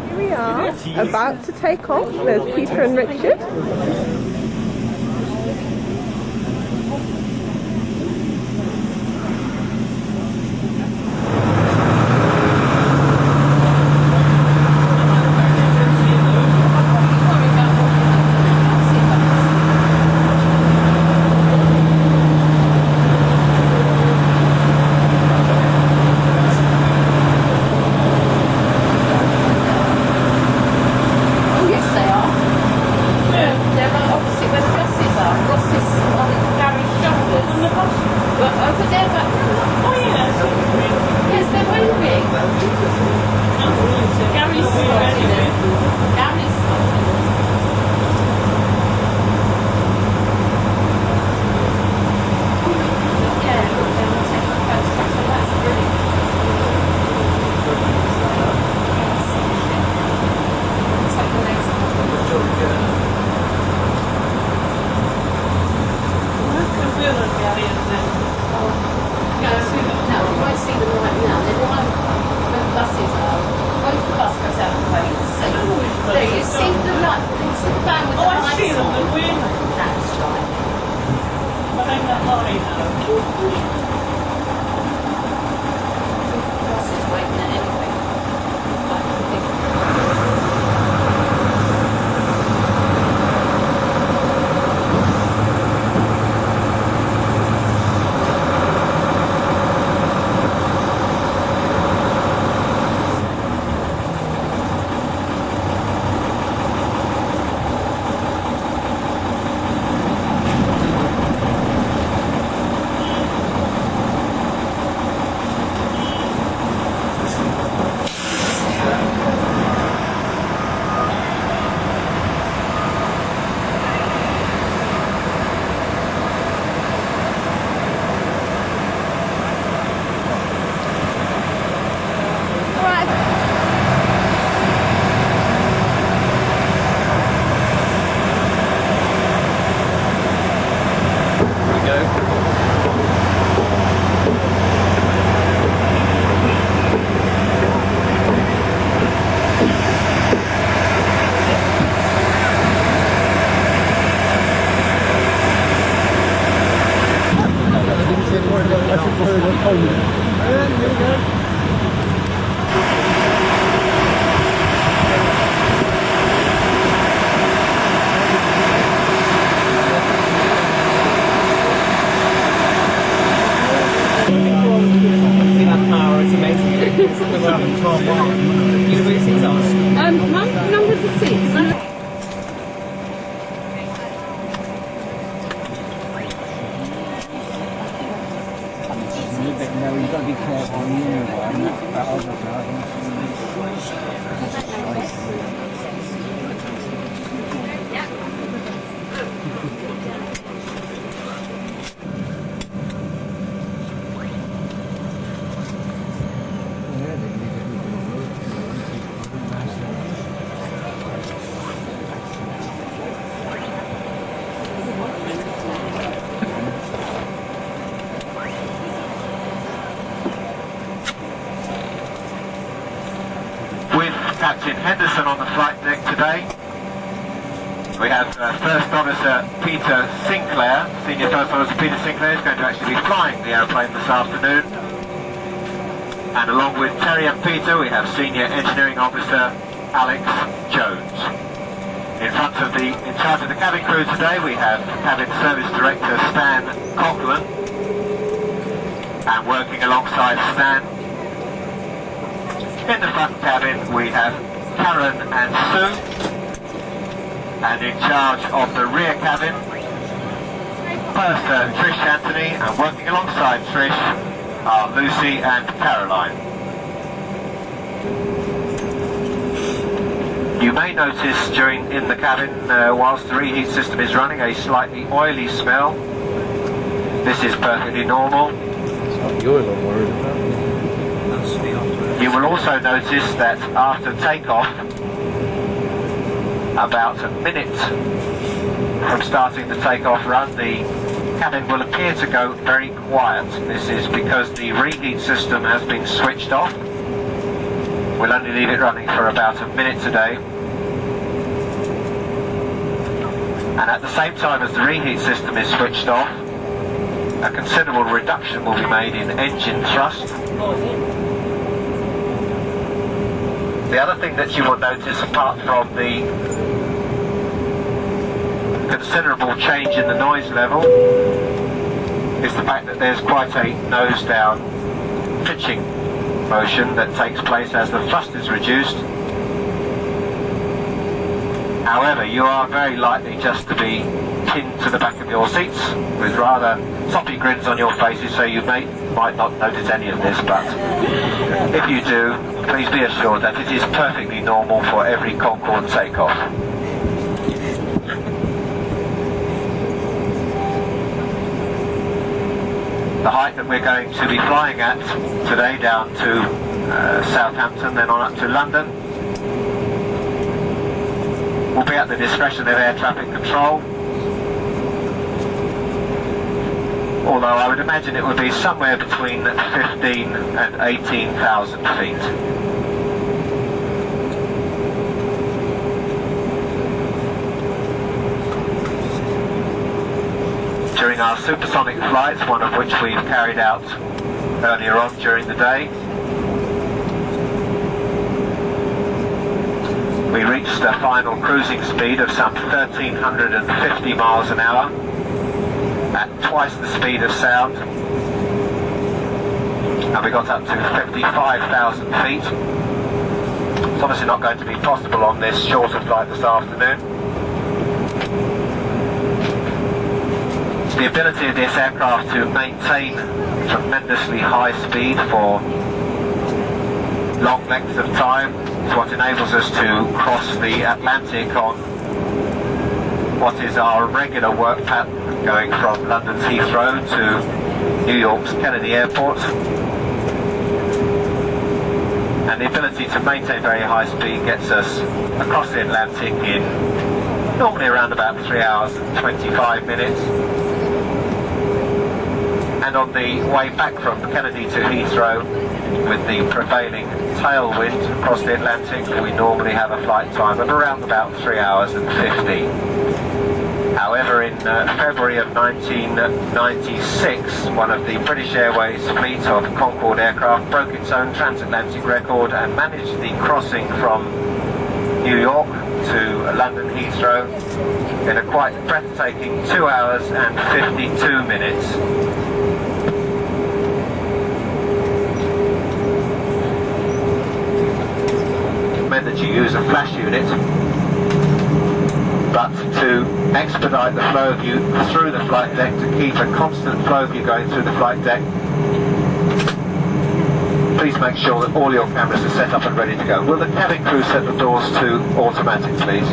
Here we are, about to take off. There's Peter and Richard. Number 6. No, you've got to be careful on the inner one. That other side. Captain Henderson on the flight deck today. We have First Officer Peter Sinclair. Senior First Officer Peter Sinclair is going to actually be flying the aeroplane this afternoon. And along with Terry and Peter, we have Senior Engineering Officer Alex Jones. In charge of the cabin crew today, we have Cabin Service Director Stan Coughlin. And working alongside Stan, in the front cabin we have Karen and Sue, and in charge of the rear cabin, Purser Trish Anthony, and working alongside Trish are Lucy and Caroline. You may notice in the cabin, whilst the reheat system is running, a slightly oily smell. This is perfectly normal. It's not the oil I'm worried about. You will also notice that after takeoff, about a minute from starting the takeoff run, the cabin will appear to go very quiet. This is because the reheat system has been switched off. We'll only leave it running for about a minute today. And at the same time as the reheat system is switched off, a considerable reduction will be made in engine thrust. The other thing that you will notice, apart from the considerable change in the noise level, is the fact that there's quite a nose-down pitching motion that takes place as the thrust is reduced. However, you are very likely just to be pinned to the back of your seats with rather soppy grins on your faces, so you might not notice any of this, but if you do, please be assured that it is perfectly normal for every Concorde takeoff. The height that we're going to be flying at today, down to Southampton, then on up to London, will be at the discretion of air traffic control. Although I would imagine it would be somewhere between 15 and 18,000 feet. During our supersonic flights, one of which we've carried out earlier on during the day, we reached a final cruising speed of some 1,350 miles an hour at twice the speed of sound, and we got up to 55,000 feet. It's obviously not going to be possible on this shorter flight this afternoon. The ability of this aircraft to maintain tremendously high speed for long lengths of time is what enables us to cross the Atlantic on what is our regular work pattern, going from London's Heathrow to New York's Kennedy Airport. And the ability to maintain very high speed gets us across the Atlantic in normally around about 3 hours and 25 minutes. And on the way back from Kennedy to Heathrow, with the prevailing tailwind across the Atlantic, we normally have a flight time of around about 3 hours and 50. However, in February of 1996, one of the British Airways fleet of Concorde aircraft broke its own transatlantic record and managed the crossing from New York to London Heathrow in a quite breathtaking 2 hours and 52 minutes. Meant that you use a flash unit, but to expedite the flow of you through the flight deck, to keep a constant flow of you going through the flight deck, please make sure that all your cameras are set up and ready to go. Will the cabin crew set the doors to automatic, please?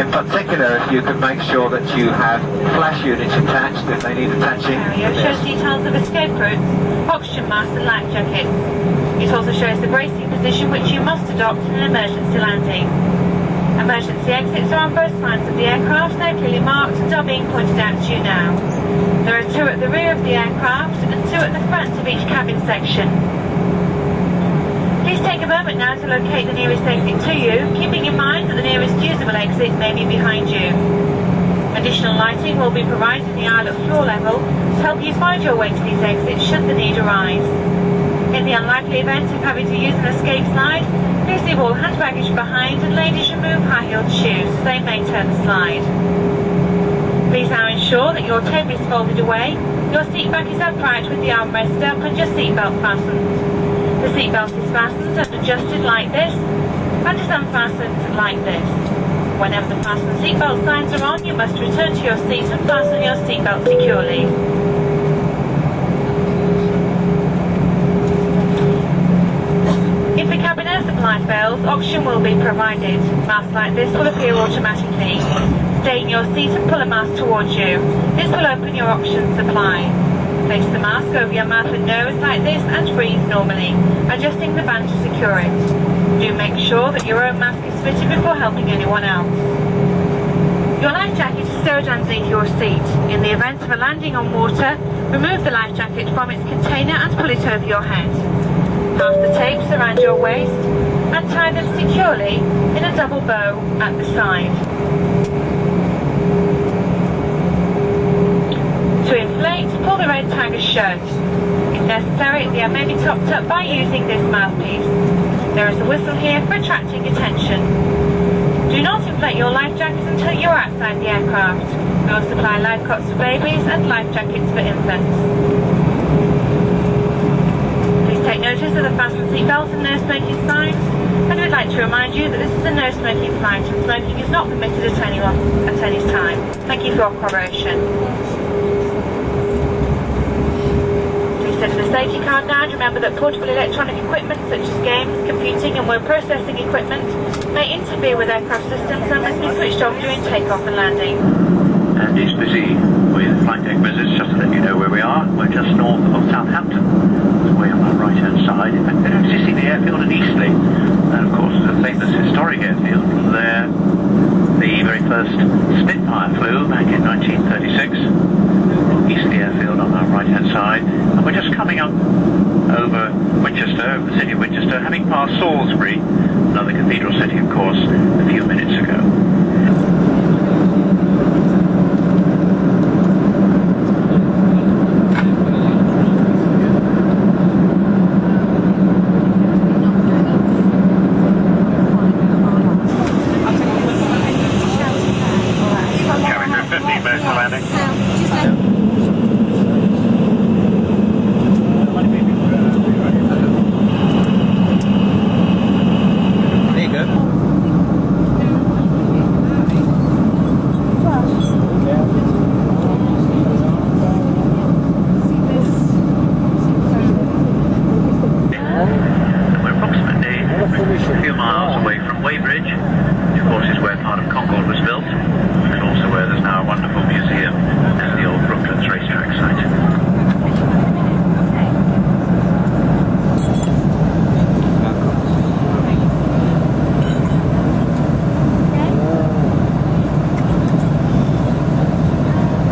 In particular, if you could make sure that you have flash units attached if they need attaching. It shows details of escape routes, oxygen mask and life jackets. It also shows the bracing position which you must adopt in an emergency landing. Emergency exits are on both sides of the aircraft. They're clearly marked and are being pointed out to you now. There are 2 at the rear of the aircraft and 2 at the front of each cabin section. Please take a moment now to locate the nearest exit to you, keeping in mind that the nearest usable exit may be behind you. Additional lighting will be provided in the aisle at floor level to help you find your way to these exits should the need arise. In the unlikely event of having to use an escape slide, please leave all hand baggage behind and ladies remove high-heeled shoes as they may turn the slide. Please now ensure that your tape is folded away, your seat back is upright with the armrest up and your seatbelt fastened. The seatbelt is fastened and adjusted like this, and is unfastened like this. Whenever the fasten seatbelt signs are on, you must return to your seat and fasten your seatbelt securely. If the cabin air supply will be provided. Masks like this will appear automatically. Stay in your seat and pull a mask towards you. This will open your options supply. Place the mask over your mouth and nose like this and breathe normally, adjusting the band to secure it. Do make sure that your own mask is fitted before helping anyone else. Your life jacket is stowed underneath your seat. In the event of a landing on water, remove the life jacket from its container and pull it over your head. Pass the tapes around your waist and tie them securely in a double bow at the side. To inflate, pull the red tiger shut. If necessary, the air may be topped up by using this mouthpiece. There is a whistle here for attracting attention. Do not inflate your life jackets until you're outside the aircraft. We will supply life cots for babies and life jackets for infants. Please take notice of the fasten seatbelts and no smoking signs, and we'd like to remind you that this is a no smoking flight and smoking is not permitted at any time. Thank you for your cooperation. Set the safety card now, and remember that portable electronic equipment such as games, computing and word processing equipment may interfere with aircraft systems and must be switched off during takeoff and landing. And it's busy with flight deck visits. Just to let you know where we are, we're just north of Southampton, way on our right hand side. In fact, we don't actually see the airfield in Eastleigh, and of course the famous historic airfield from there. The very first Spitfire flew back in 1936. Eastleigh Airfield on our right hand side, and we're just coming up over Winchester, over the city of Winchester, having passed Salisbury, another cathedral city of course, a few minutes ago. Carrying through 15 minutes for landing. A few miles away from Weybridge, which of course is where part of Concorde was built, and also where there's now a wonderful museum at the old Brooklands racetrack site.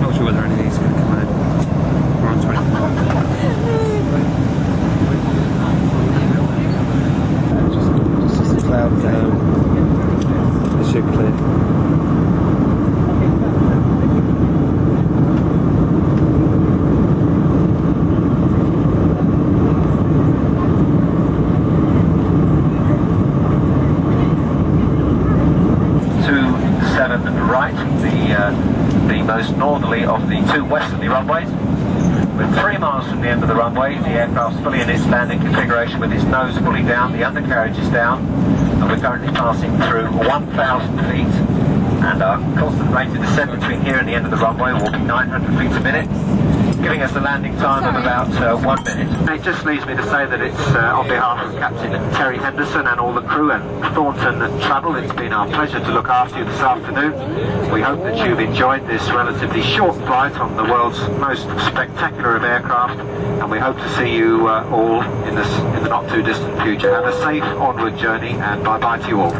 Not sure whether any of these are going to come in. We're on 20. Clouds down. It should clear. Right, the most northerly of the two westerly runways. We're 3 miles from the end of the runway. The aircraft's fully in its landing configuration with its nose fully down, the undercarriage is down, and we're currently passing through 1,000 feet, and our constant rate of descent between here and the end of the runway will be 900 feet a minute, giving us a landing time of about 1 minute. It just leaves me to say that it's on behalf of Captain Terry Henderson and all the crew and Thornton Travel, it's been our pleasure to look after you this afternoon. We hope that you've enjoyed this relatively short flight on the world's most spectacular of aircraft, and we hope to see you all in the not too distant future. Have a safe onward journey, and bye bye to you all.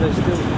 They're still